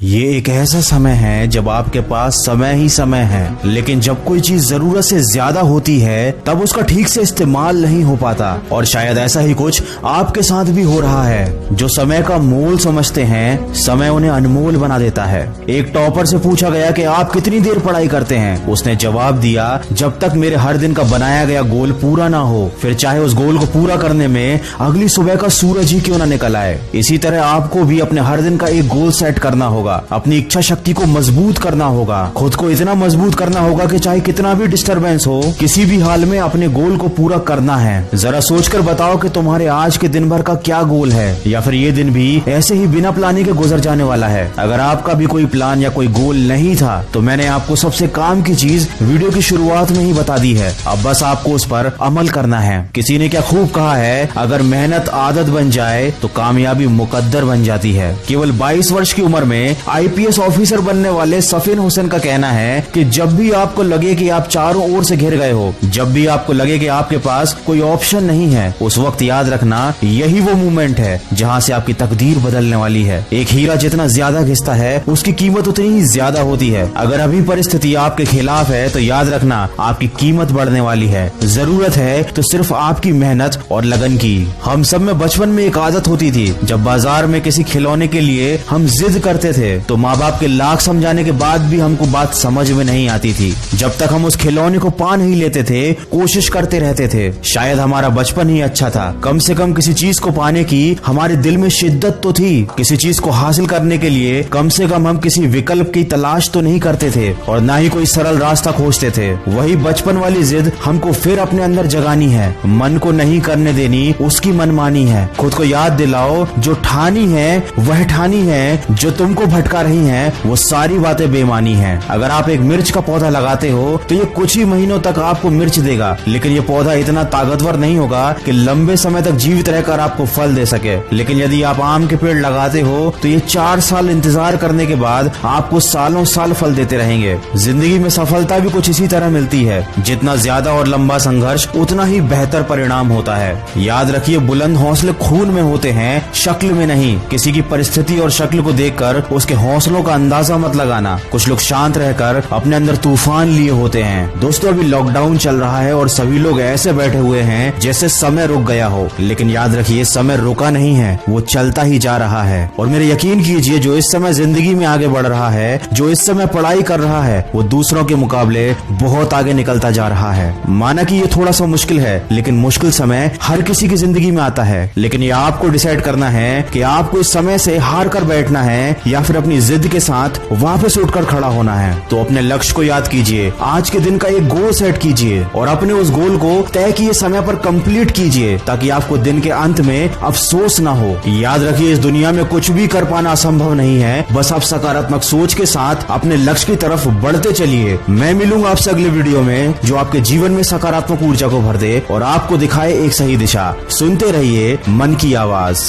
ये एक ऐसा समय है जब आपके पास समय ही समय है, लेकिन जब कोई चीज जरूरत से ज्यादा होती है तब उसका ठीक से इस्तेमाल नहीं हो पाता। और शायद ऐसा ही कुछ आपके साथ भी हो रहा है। जो समय का मोल समझते हैं, समय उन्हें अनमोल बना देता है। एक टॉपर से पूछा गया कि आप कितनी देर पढ़ाई करते हैं। उसने जवाब दिया, जब तक मेरे हर दिन का बनाया गया गोल पूरा ना हो, फिर चाहे उस गोल को पूरा करने में अगली सुबह का सूरज ही क्यों ना निकल आए। इसी तरह आपको भी अपने हर दिन का एक गोल सेट करना होगा, अपनी इच्छा शक्ति को मजबूत करना होगा, खुद को इतना मजबूत करना होगा कि चाहे कितना भी डिस्टरबेंस हो, किसी भी हाल में अपने गोल को पूरा करना है। जरा सोचकर बताओ कि तुम्हारे आज के दिन भर का क्या गोल है, या फिर ये दिन भी ऐसे ही बिना प्लानिंग के गुजर जाने वाला है। अगर आपका भी कोई प्लान या कोई गोल नहीं था तो मैंने आपको सबसे काम की चीज वीडियो की शुरुआत में ही बता दी है। अब बस आपको उस पर अमल करना है। किसी ने क्या खूब कहा है, अगर मेहनत आदत बन जाए तो कामयाबी मुकद्दर बन जाती है। केवल 22 वर्ष की उम्र में आईपीएस ऑफिसर बनने वाले सफीन हुसैन का कहना है कि जब भी आपको लगे कि आप चारों ओर से घिर गए हो, जब भी आपको लगे कि आपके पास कोई ऑप्शन नहीं है, उस वक्त याद रखना यही वो मोमेंट है जहां से आपकी तकदीर बदलने वाली है। एक हीरा जितना ज्यादा घिसता है उसकी कीमत उतनी ही ज्यादा होती है। अगर अभी परिस्थिति आपके खिलाफ है तो याद रखना आपकी कीमत बढ़ने वाली है। जरूरत है तो सिर्फ आपकी मेहनत और लगन की। हम सब में बचपन में एक आदत होती थी, जब बाजार में किसी खिलौने के लिए हम जिद करते थे तो माँ बाप के लाख समझाने के बाद भी हमको बात समझ में नहीं आती थी। जब तक हम उस खिलौने को पा नहीं लेते थे, कोशिश करते रहते थे। शायद हमारा बचपन ही अच्छा था। कम से कम किसी चीज को पाने की हमारे दिल में शिद्दत तो थी। किसी चीज को हासिल करने के लिए कम से कम हम किसी विकल्प की तलाश तो नहीं करते थे, और ना ही कोई सरल रास्ता खोजते थे। वही बचपन वाली जिद हमको फिर अपने अंदर जगानी है। मन को नहीं करने देनी उसकी मनमानी है। खुद को याद दिलाओ, जो ठानी है वह ठानी है, जो तुमको भटका रही हैं वो सारी बातें बेमानी हैं। अगर आप एक मिर्च का पौधा लगाते हो तो ये कुछ ही महीनों तक आपको मिर्च देगा, लेकिन ये पौधा इतना ताकतवर नहीं होगा कि लंबे समय तक जीवित रहकर आपको फल दे सके। लेकिन यदि आप आम के पेड़ लगाते हो तो ये 4 साल इंतजार करने के बाद आपको सालों साल फल देते रहेंगे। जिंदगी में सफलता भी कुछ इसी तरह मिलती है। जितना ज्यादा और लंबा संघर्ष उतना ही बेहतर परिणाम होता है। याद रखिए, बुलंद हौसले खून में होते हैं, शक्ल में नहीं। किसी की परिस्थिति और शक्ल को देखकर उसके हौसलों का अंदाजा मत लगाना। कुछ लोग शांत रहकर अपने अंदर तूफान लिए होते हैं। दोस्तों, अभी लॉकडाउन चल रहा है और सभी लोग ऐसे बैठे हुए हैं जैसे समय रुक गया हो, लेकिन याद रखिए समय रुका नहीं है, वो चलता ही जा रहा है। और मेरे यकीन कीजिए, जो इस समय जिंदगी में आगे बढ़ रहा है, जो इस समय पढ़ाई कर रहा है, वो दूसरों के मुकाबले बहुत आगे निकलता जा रहा है। माना कि ये थोड़ा सा मुश्किल है, लेकिन मुश्किल समय हर किसी की जिंदगी में आता है। लेकिन ये आपको डिसाइड करना है कि आपको इस समय से हार कर बैठना है या फिर अपनी जिद के साथ वापस उठकर खड़ा होना है। तो अपने लक्ष्य को याद कीजिए, आज के दिन का एक गोल सेट कीजिए और अपने उस गोल को तय किए समय पर कंप्लीट कीजिए, ताकि आपको दिन के अंत में अफसोस ना हो। याद रखिए, इस दुनिया में कुछ भी कर पाना असंभव नहीं है। बस आप सकारात्मक सोच के साथ अपने लक्ष्य की तरफ बढ़ते चलिए। मैं मिलूंगा आपसे अगले वीडियो में, जो आपके जीवन में सकारात्मक ऊर्जा को भर दे और आपको दिखाए एक सही दिशा। सुनते रहिए मन की आवाज।